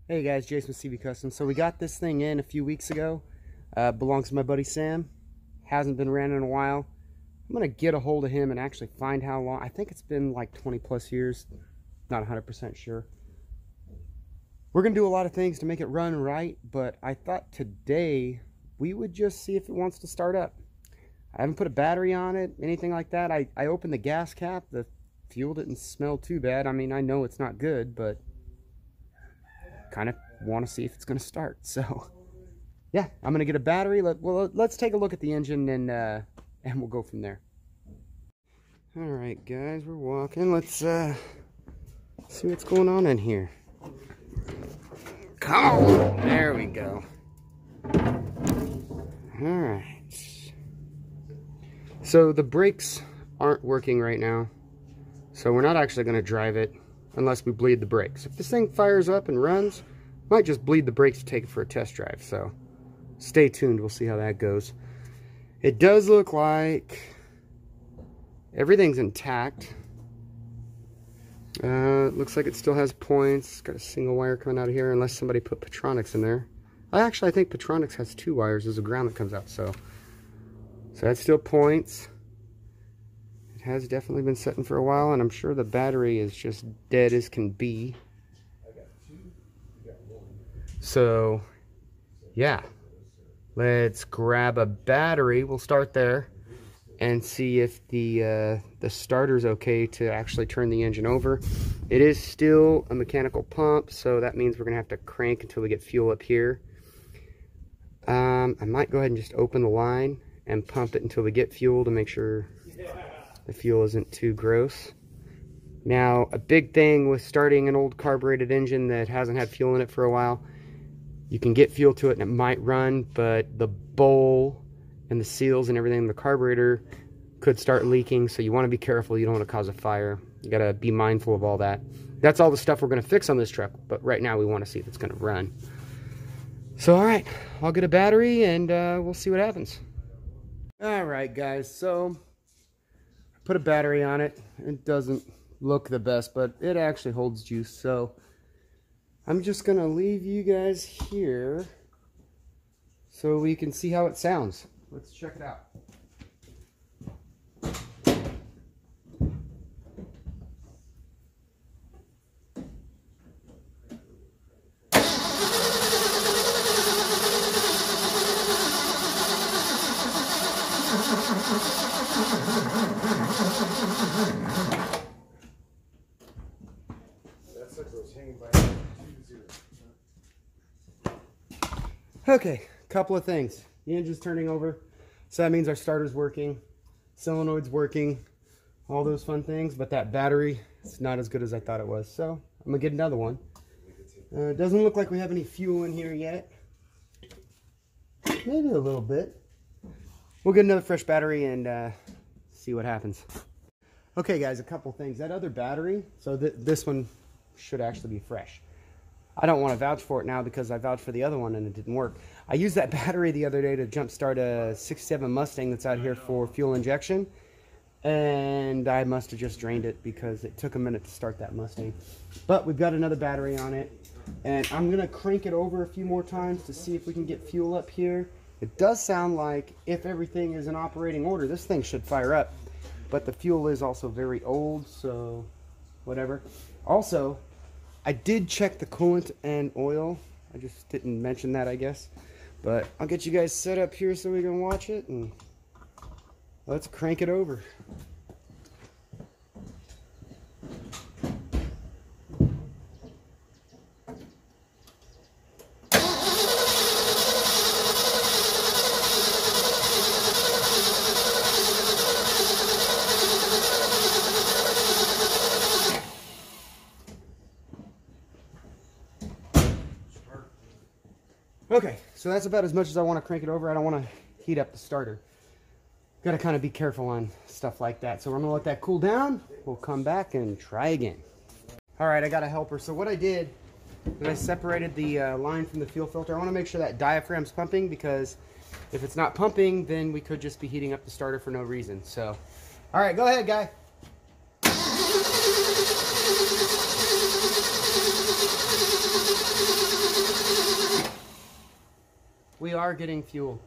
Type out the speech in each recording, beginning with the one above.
Hey guys, Jason with CV Custom. So we got this thing in a few weeks ago. Belongs to my buddy Sam. Hasn't been ran in a while. I'm gonna get a hold of him and actually find how long. I think it's been like 20 plus years. Not 100% sure. We're gonna do a lot of things to make it run right, but I thought today we would just see if it wants to start up. I haven't put a battery on it, anything like that. I opened the gas cap. The fuel didn't smell too bad. I mean, I know it's not good, but kind of want to see if it's going to start. So yeah, I'm going to get a battery. Let's take a look at the engine and we'll go from there. All right, guys, we're walking. Let's see what's going on in here. Come on, there we go. All right. So the brakes aren't working right now, so we're not actually going to drive it unless we bleed the brakes. If this thing fires up and runs, might just bleed the brakes to take it for a test drive. So stay tuned, we'll see how that goes. It does look like everything's intact. Looks like it still has points. Got a single wire coming out of here, unless somebody put Petronix in there. I think Petronix has 2 wires. There's a ground that comes out, so that's still points. It has definitely been sitting for a while, and I'm sure the battery is just dead as can be. So yeah, let's grab a battery. We'll start there and see if the starter's okay to actually turn the engine over. It is still a mechanical pump, so that means we're gonna have to crank until we get fuel up here. I might go ahead and just open the line and pump it until we get fuel to make sure the fuel isn't too gross. Now, a big thing with starting an old carbureted engine that hasn't had fuel in it for a while, you can get fuel to it and it might run, but the bowl and the seals and everything in the carburetor could start leaking, so you want to be careful. You don't want to cause a fire. You got to be mindful of all that. That's all the stuff we're going to fix on this truck, but right now we want to see if it's going to run. So, all right, I'll get a battery and we'll see what happens. All right, guys, so I put a battery on it. It doesn't look the best, but it actually holds juice, so I'm just gonna leave you guys here so we can see how it sounds. Let's check it out. Okay, couple of things. The engine's turning over, so that means our starter's working, solenoid's working, all those fun things, but that battery is not as good as I thought it was, so I'm gonna get another one. It doesn't look like we have any fuel in here yet. Maybe a little bit. We'll get another fresh battery and see what happens. Okay guys, a couple things. That other battery, so this one should actually be fresh. I don't want to vouch for it now because I vouched for the other one and it didn't work. I used that battery the other day to jump start a 67 Mustang that's out here for fuel injection, and I must have just drained it because it took a minute to start that Mustang. But we've got another battery on it, and I'm gonna crank it over a few more times to see if we can get fuel up here. It does sound like if everything is in operating order, this thing should fire up, but the fuel is also very old, so whatever. Also, I did check the coolant and oil. I just didn't mention that, I guess. But I'll get you guys set up here so we can watch it, and let's crank it over. Okay, so that's about as much as I want to crank it over. I don't want to heat up the starter. Got to kind of be careful on stuff like that. So we're going to let that cool down. We'll come back and try again. All right, I got a helper. So what I did is I separated the line from the fuel filter. I want to make sure that diaphragm's pumping, because if it's not pumping, then we could just be heating up the starter for no reason. So, all right, go ahead, guy. We are getting fuel.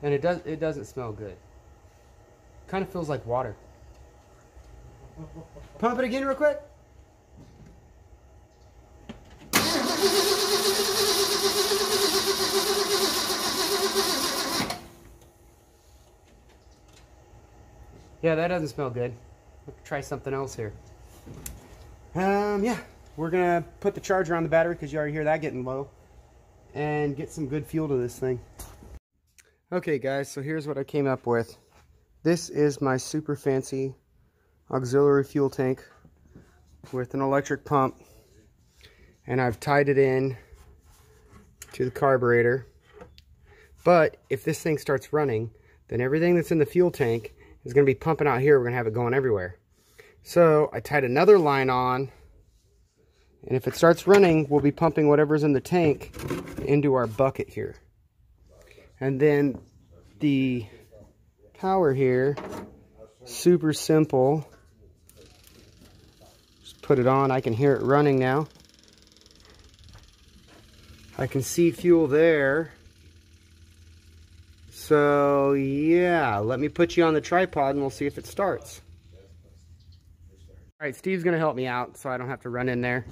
And it doesn't smell good. Kind of feels like water. Pump it again real quick. Yeah, that doesn't smell good. Let's try something else here. Yeah, we're gonna put the charger on the battery because you already hear that getting low, and get some good fuel to this thing. Okay guys, so here's what I came up with. This is my super fancy auxiliary fuel tank with an electric pump, and I've tied it in to the carburetor. But if this thing starts running, then everything that's in the fuel tank is going to be pumping out here. We're going to have it going everywhere. So I tied another line on, and if it starts running, we'll be pumping whatever's in the tank into our bucket here. And then the power here, super simple. Just put it on. I can hear it running now. I can see fuel there. So yeah, let me put you on the tripod and we'll see if it starts. All right, Steve's gonna help me out so I don't have to run in there.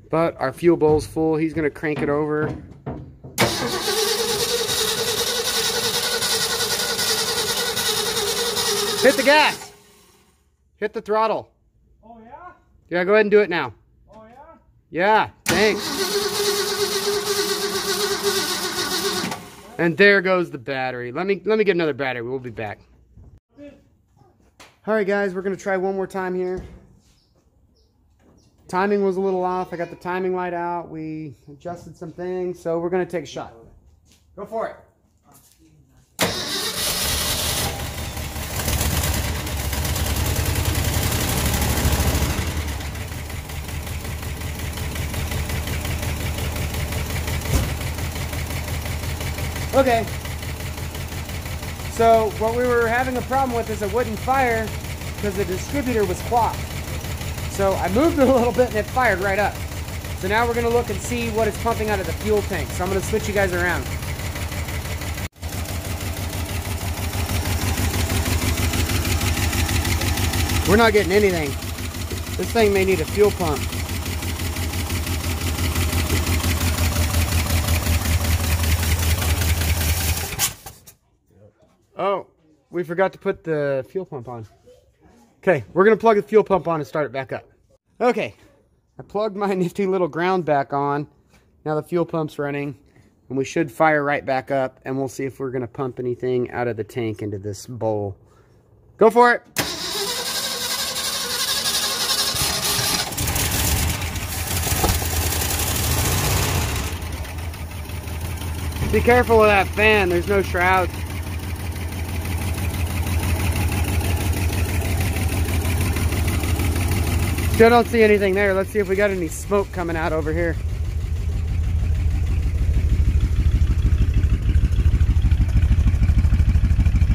But our fuel bowl's full. He's gonna crank it over. Hit the gas. Hit the throttle. Oh yeah? Yeah, go ahead and do it now. Oh yeah? Yeah, thanks. And there goes the battery. Let me get another battery. We'll be back. All right, guys, we're gonna try one more time here. Timing was a little off. I got the timing light out. We adjusted some things, so we're gonna take a shot. Go for it. Okay, so what we were having a problem with is it wouldn't fire because the distributor was clogged. So I moved it a little bit and it fired right up. So now we're going to look and see what it's pumping out of the fuel tank. So I'm going to switch you guys around. We're not getting anything. This thing may need a fuel pump. Oh, we forgot to put the fuel pump on. Okay, we're going to plug the fuel pump on and start it back up. Okay, I plugged my nifty little ground back on. Now the fuel pump's running, and we should fire right back up, and we'll see if we're going to pump anything out of the tank into this bowl. Go for it! Be careful of that fan, there's no shroud. Still don't see anything there. Let's see if we got any smoke coming out over here.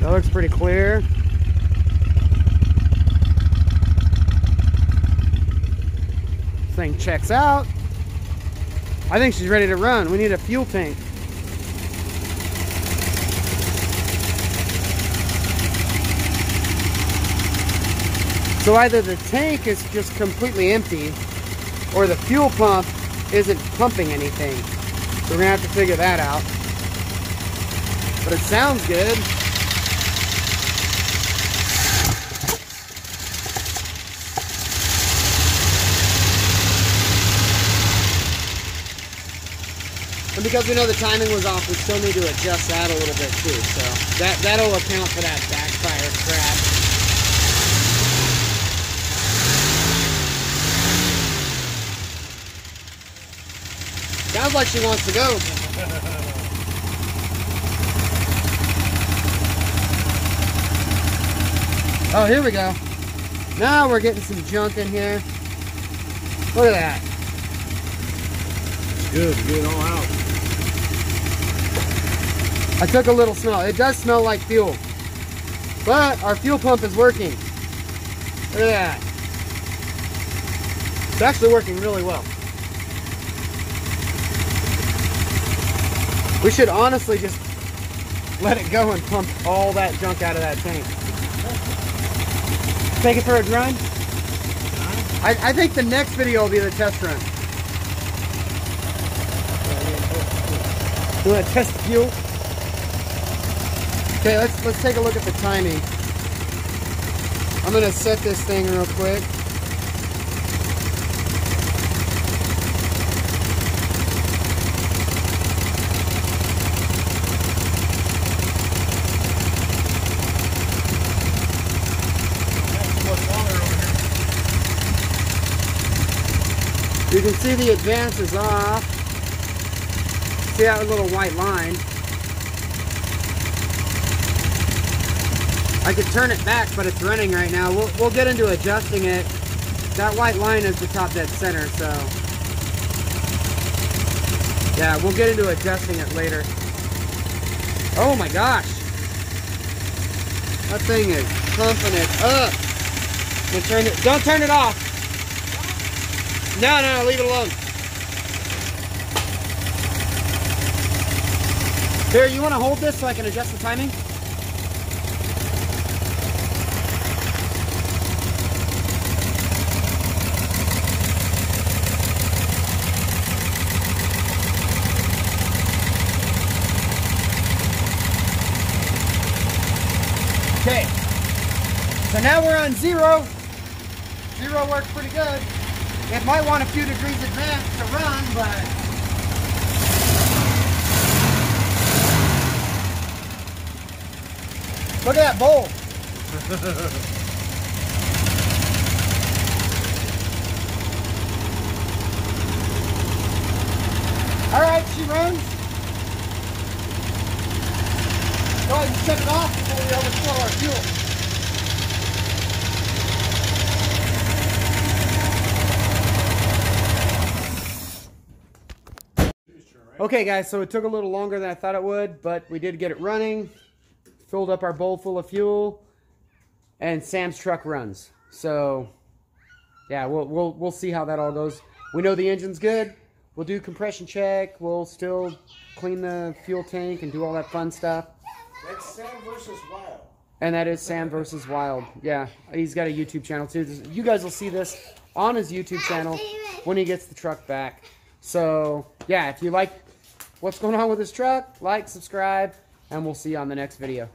That looks pretty clear. This thing checks out. I think she's ready to run. We need a fuel tank. So either the tank is just completely empty or the fuel pump isn't pumping anything. So we're gonna have to figure that out. But it sounds good. And because we know the timing was off, we still need to adjust that a little bit too. So that'll account for that backfire crap. Sounds like she wants to go. Oh, here we go. Now we're getting some junk in here. Look at that. It's good to get it all out. I took a little smell. It does smell like fuel. But our fuel pump is working. Look at that. It's actually working really well. We should honestly just let it go and pump all that junk out of that tank. Take it for a run? I think the next video will be the test run. You want to test the fuel? Okay, let's take a look at the timing. I'm gonna set this thing real quick. You can see the advance is off. See that little white line? I could turn it back, but it's running right now. We'll get into adjusting it. That white line is the top dead center, so yeah, we'll get into adjusting it later. Oh my gosh, that thing is pumping it up. Don't turn it off. No, leave it alone. Here, you want to hold this so I can adjust the timing? Okay, so now we're on 0. 0 works pretty good. It might want a few degrees advance to run, but look at that bowl. All right, she runs. Go ahead and shut it off before we overflow our fuel. Okay guys, so it took a little longer than I thought it would, but we did get it running. Filled up our bowl full of fuel, and Sam's truck runs. So yeah, we'll see how that all goes. We know the engine's good. We'll do compression check. We'll still clean the fuel tank and do all that fun stuff. That's Sam versus Wild. And that is Sam versus Wild. Yeah, he's got a YouTube channel too. You guys will see this on his YouTube channel when he gets the truck back. So yeah, if you like what's going on with this truck, like, subscribe, and we'll see you on the next video.